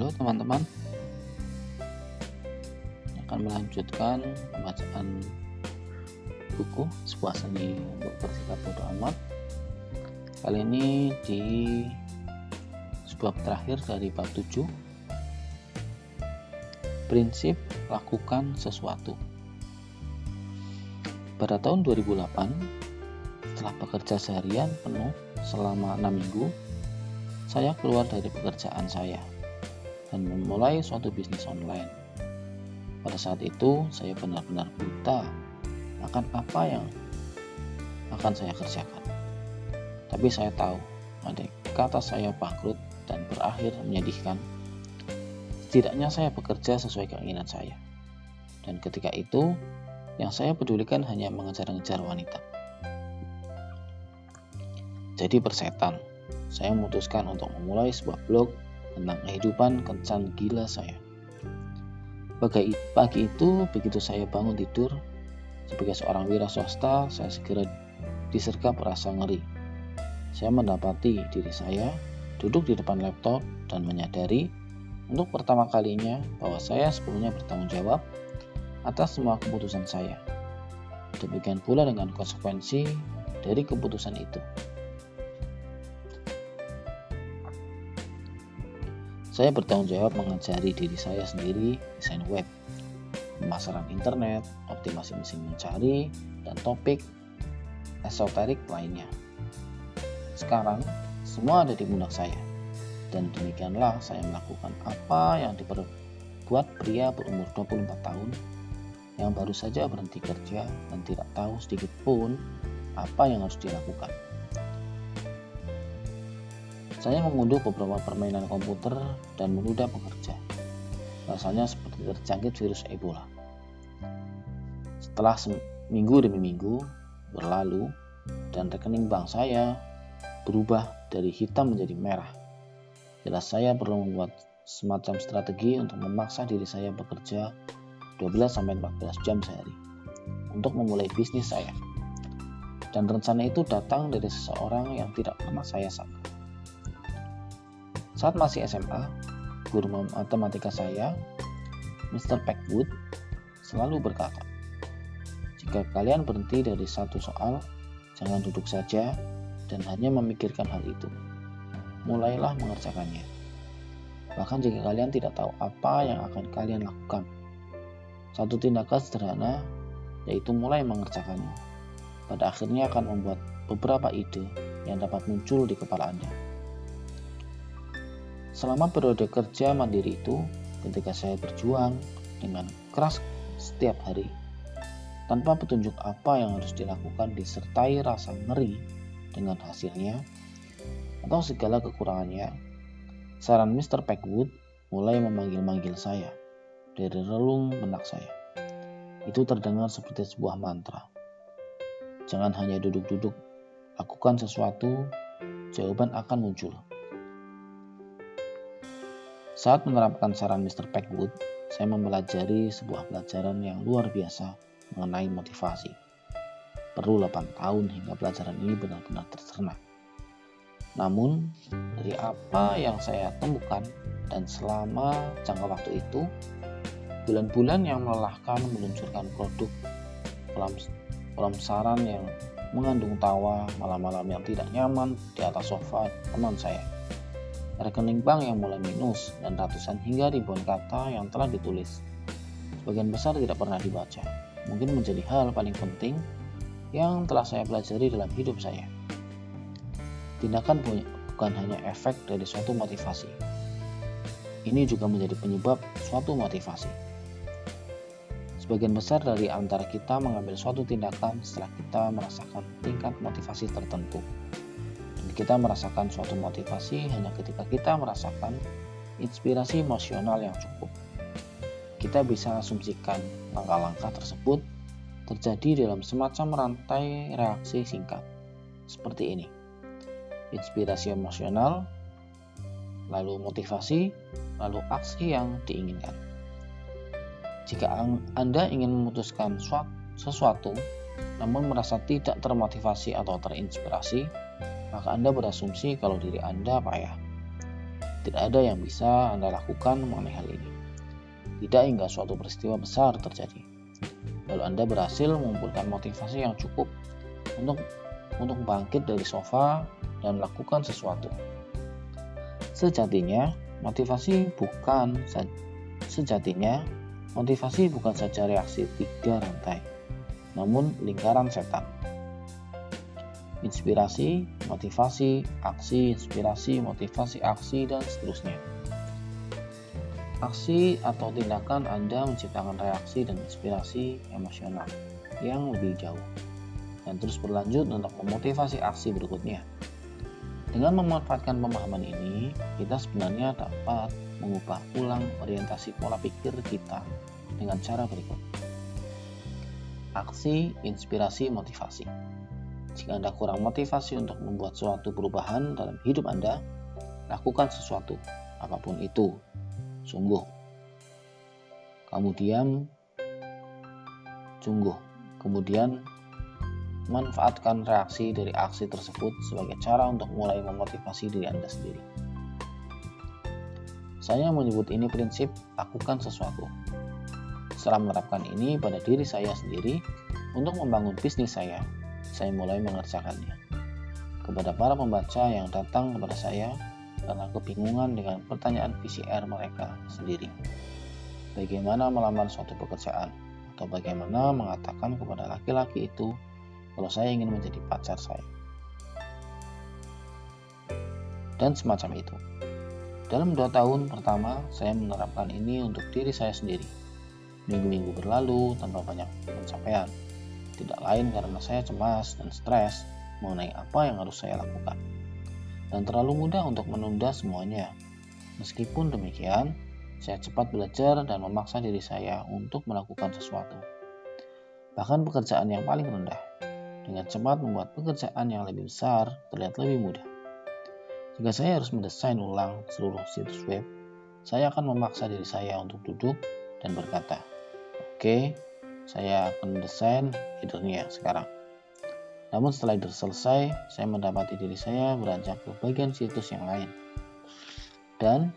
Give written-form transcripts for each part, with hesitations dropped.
Halo teman-teman, akan melanjutkan pembacaan buku Sebuah Seni untuk Bersikap Bodo Amat. Kali ini di sebuah terakhir dari bab 7, prinsip lakukan sesuatu. Pada tahun 2008, setelah bekerja seharian penuh selama 6 minggu, saya keluar dari pekerjaan saya dan memulai suatu bisnis online. Pada saat itu, saya benar-benar buta akan apa yang akan saya kerjakan. Tapi saya tahu, andai kata saya bangkrut dan berakhir menyedihkan, setidaknya saya bekerja sesuai keinginan saya. Dan ketika itu, yang saya pedulikan hanya mengejar-ngejar wanita. Jadi persetan, saya memutuskan untuk memulai sebuah blog tentang kehidupan kencan gila saya. Pagi itu, begitu saya bangun tidur, sebagai seorang wira swasta, saya segera disergap rasa ngeri. Saya mendapati diri saya duduk di depan laptop dan menyadari untuk pertama kalinya bahwa saya sepenuhnya bertanggung jawab atas semua keputusan saya. Demikian pula dengan konsekuensi dari keputusan itu. Saya bertanggung jawab mengajari diri saya sendiri desain web, pemasaran internet, optimasi mesin mencari, dan topik esoterik lainnya. Sekarang, semua ada di pundak saya, dan demikianlah saya melakukan apa yang diperbuat pria berumur 24 tahun yang baru saja berhenti kerja dan tidak tahu sedikit pun apa yang harus dilakukan. Saya mengunduh beberapa permainan komputer dan menunda bekerja. Rasanya seperti terjangkit virus Ebola. Setelah minggu demi minggu berlalu dan rekening bank saya berubah dari hitam menjadi merah, jelas saya perlu membuat semacam strategi untuk memaksa diri saya bekerja 12-14 jam sehari untuk memulai bisnis saya. Dan rencana itu datang dari seseorang yang tidak pernah saya sangka. Saat masih SMA, guru matematika saya, Mr. Packwood, selalu berkata, jika kalian berhenti dari satu soal, jangan duduk saja dan hanya memikirkan hal itu. Mulailah mengerjakannya. Bahkan jika kalian tidak tahu apa yang akan kalian lakukan, satu tindakan sederhana, yaitu mulai mengerjakannya, pada akhirnya akan membuat beberapa ide yang dapat muncul di kepala Anda. Selama periode kerja mandiri itu, ketika saya berjuang dengan keras setiap hari, tanpa petunjuk apa yang harus dilakukan disertai rasa ngeri dengan hasilnya atau segala kekurangannya, saran Mr. Packwood mulai memanggil-manggil saya dari relung benak saya. Itu terdengar seperti sebuah mantra. Jangan hanya duduk-duduk, lakukan sesuatu, jawaban akan muncul. Saat menerapkan saran Mr. Packwood, saya mempelajari sebuah pelajaran yang luar biasa mengenai motivasi. Perlu 8 tahun hingga pelajaran ini benar-benar tercerna. Namun, dari apa yang saya temukan dan selama jangka waktu itu, bulan-bulan yang melelahkan meluncurkan produk saran yang mengandung tawa, malam-malam yang tidak nyaman di atas sofa teman saya, rekening bank yang mulai minus, dan ratusan hingga ribuan kata yang telah ditulis. Sebagian besar tidak pernah dibaca, mungkin menjadi hal paling penting yang telah saya pelajari dalam hidup saya. Tindakan bukan hanya efek dari suatu motivasi. Ini juga menjadi penyebab suatu motivasi. Sebagian besar dari antara kita mengambil suatu tindakan setelah kita merasakan tingkat motivasi tertentu. Kita merasakan suatu motivasi hanya ketika kita merasakan inspirasi emosional yang cukup. Kita bisa asumsikan langkah-langkah tersebut terjadi dalam semacam rantai reaksi singkat. Seperti ini. Inspirasi emosional, lalu motivasi, lalu aksi yang diinginkan. Jika Anda ingin memutuskan sesuatu, namun merasa tidak termotivasi atau terinspirasi, maka Anda berasumsi kalau diri Anda payah. Tidak ada yang bisa Anda lakukan mengenai hal ini. Tidak hingga suatu peristiwa besar terjadi. Lalu Anda berhasil mengumpulkan motivasi yang cukup untuk bangkit dari sofa dan melakukan sesuatu. Sejatinya, motivasi bukan saja reaksi 3 rantai, namun lingkaran setan. Inspirasi, motivasi, aksi, inspirasi, motivasi, aksi, dan seterusnya. Aksi atau tindakan Anda menciptakan reaksi dan inspirasi emosional yang lebih jauh dan terus berlanjut untuk memotivasi aksi berikutnya. Dengan memanfaatkan pemahaman ini, kita sebenarnya dapat mengubah ulang orientasi pola pikir kita dengan cara berikut. Aksi, inspirasi, motivasi. Jika Anda kurang motivasi untuk membuat suatu perubahan dalam hidup Anda, lakukan sesuatu, apapun itu. Sungguh. Kemudian manfaatkan reaksi dari aksi tersebut sebagai cara untuk mulai memotivasi diri Anda sendiri. Saya menyebut ini prinsip lakukan sesuatu. Setelah menerapkan ini pada diri saya sendiri untuk membangun bisnis saya mulai mengerjakannya. Kepada para pembaca yang datang kepada saya karena kebingungan dengan pertanyaan PCR mereka sendiri. Bagaimana melamar suatu pekerjaan, atau bagaimana mengatakan kepada laki-laki itu kalau saya ingin menjadi pacar saya. Dan semacam itu. Dalam 2 tahun pertama, saya menerapkan ini untuk diri saya sendiri. Minggu-minggu berlalu tanpa banyak pencapaian. Tidak lain karena saya cemas dan stres mengenai apa yang harus saya lakukan. Dan terlalu mudah untuk menunda semuanya. Meskipun demikian, saya cepat belajar dan memaksa diri saya untuk melakukan sesuatu. Bahkan pekerjaan yang paling rendah, dengan cepat membuat pekerjaan yang lebih besar terlihat lebih mudah. Jika saya harus mendesain ulang seluruh situs web, saya akan memaksa diri saya untuk duduk dan berkata, "Oke, saya akan mendesain header-nya sekarang." Namun setelah itu selesai, saya mendapati diri saya beranjak ke bagian situs yang lain. Dan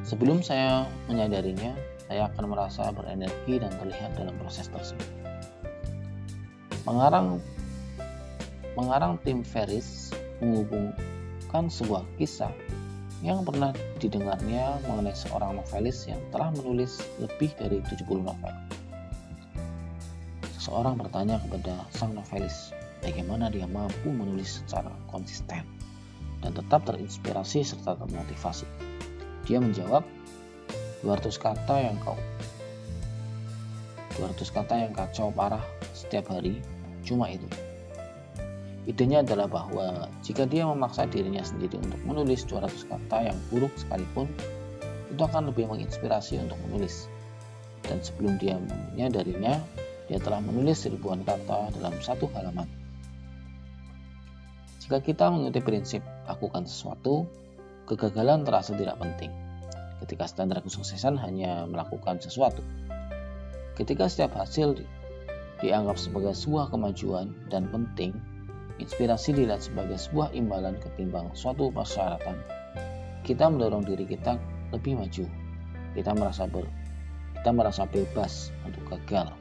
sebelum saya menyadarinya, saya akan merasa berenergi dan terlihat dalam proses tersebut. Pengarang Tim Ferriss menghubungkan sebuah kisah yang pernah didengarnya mengenai seorang novelis yang telah menulis lebih dari 70 novel. Seseorang bertanya kepada sang novelis bagaimana dia mampu menulis secara konsisten dan tetap terinspirasi serta termotivasi. Dia menjawab, 200 kata yang kacau parah setiap hari, cuma itu. Idenya adalah bahwa jika dia memaksa dirinya sendiri untuk menulis 200 kata yang buruk sekalipun, itu akan lebih menginspirasi untuk menulis. Dan sebelum dia menyadarinya, dia telah menulis ribuan kata dalam 1 halaman. Jika kita mengikuti prinsip lakukan sesuatu, kegagalan terasa tidak penting. Ketika standar kesuksesan hanya melakukan sesuatu. Ketika setiap hasil dianggap sebagai sebuah kemajuan dan penting, inspirasi dilihat sebagai sebuah imbalan ketimbang suatu persyaratan, kita mendorong diri kita lebih maju. Kita merasa bebas untuk gagal.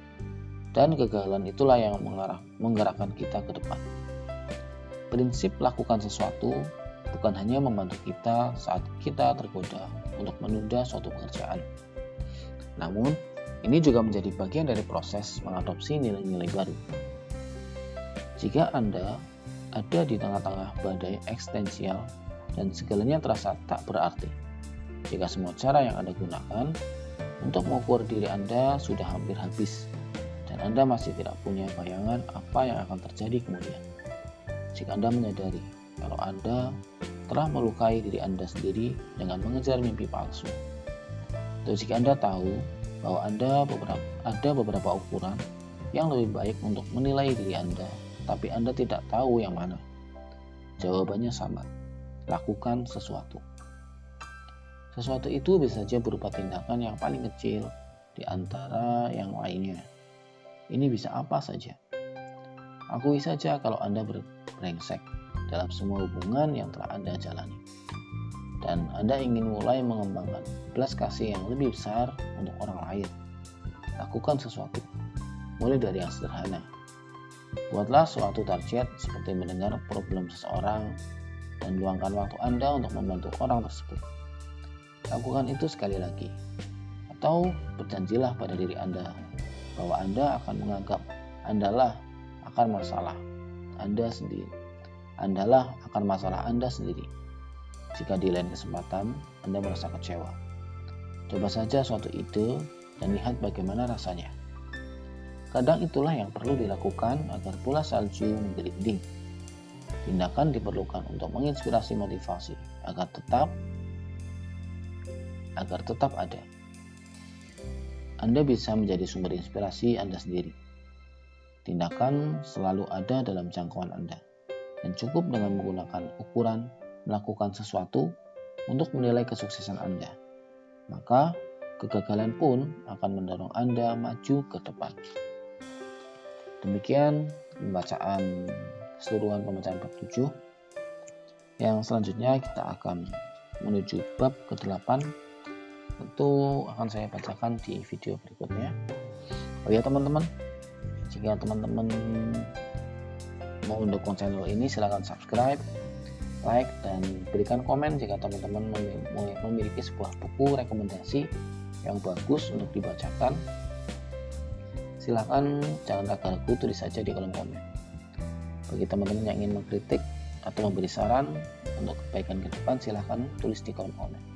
Dan kegagalan itulah yang menggerakkan kita ke depan. Prinsip lakukan sesuatu bukan hanya membantu kita saat kita tergoda untuk menunda suatu pekerjaan. Namun, ini juga menjadi bagian dari proses mengadopsi nilai-nilai baru. Jika Anda ada di tengah-tengah badai eksistensial dan segalanya terasa tak berarti, jika semua cara yang Anda gunakan untuk mengukur diri Anda sudah hampir habis, dan Anda masih tidak punya bayangan apa yang akan terjadi kemudian. Jika Anda menyadari kalau Anda telah melukai diri Anda sendiri dengan mengejar mimpi palsu, atau jika Anda tahu bahwa ada beberapa ukuran yang lebih baik untuk menilai diri Anda, tapi Anda tidak tahu yang mana, jawabannya sama, lakukan sesuatu. Sesuatu itu bisa saja berupa tindakan yang paling kecil di antara yang lainnya. Ini bisa apa saja. Akui saja kalau Anda brengsek dalam semua hubungan yang telah Anda jalani. dan Anda ingin mulai mengembangkan belas kasih yang lebih besar untuk orang lain, lakukan sesuatu, mulai dari yang sederhana. Buatlah suatu target seperti mendengar problem seseorang dan luangkan waktu Anda untuk membantu orang tersebut. Lakukan itu sekali lagi, atau berjanjilah pada diri Anda bahwa Anda akan menganggap Andalah akan masalah Anda sendiri. Andalah akan masalah Anda sendiri. Jika di lain kesempatan Anda merasa kecewa, coba saja suatu ide dan lihat bagaimana rasanya. Kadang itulah yang perlu dilakukan agar bola salju menggelinding. Tindakan diperlukan untuk menginspirasi motivasi agar tetap ada. Anda bisa menjadi sumber inspirasi Anda sendiri. Tindakan selalu ada dalam jangkauan Anda, dan cukup dengan menggunakan ukuran melakukan sesuatu untuk menilai kesuksesan Anda. Maka kegagalan pun akan mendorong Anda maju ke depan. Demikian keseluruhan pembacaan bab 7. Yang selanjutnya kita akan menuju bab ke-8. Tentu akan saya bacakan di video berikutnya. Oh ya teman-teman, jika teman-teman mau mendukung channel ini, silakan subscribe, like, dan berikan komen jika teman-teman memiliki sebuah buku rekomendasi yang bagus untuk dibacakan. Silahkan jangan ragu-ragu, tulis saja di kolom komen. Bagi teman-teman yang ingin mengkritik atau memberi saran untuk kebaikan ke depan, silahkan tulis di kolom komen.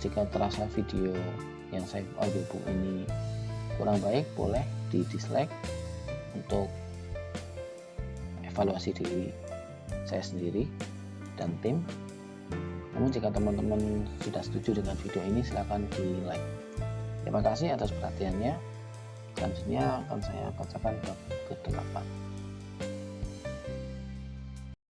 Jika terasa video yang saya audiobook ini kurang baik, boleh di dislike untuk evaluasi diri saya sendiri dan tim. Namun jika teman-teman sudah setuju dengan video ini, silahkan di like. Terima kasih atas perhatiannya. Selanjutnya akan saya bacakan bab ke-8.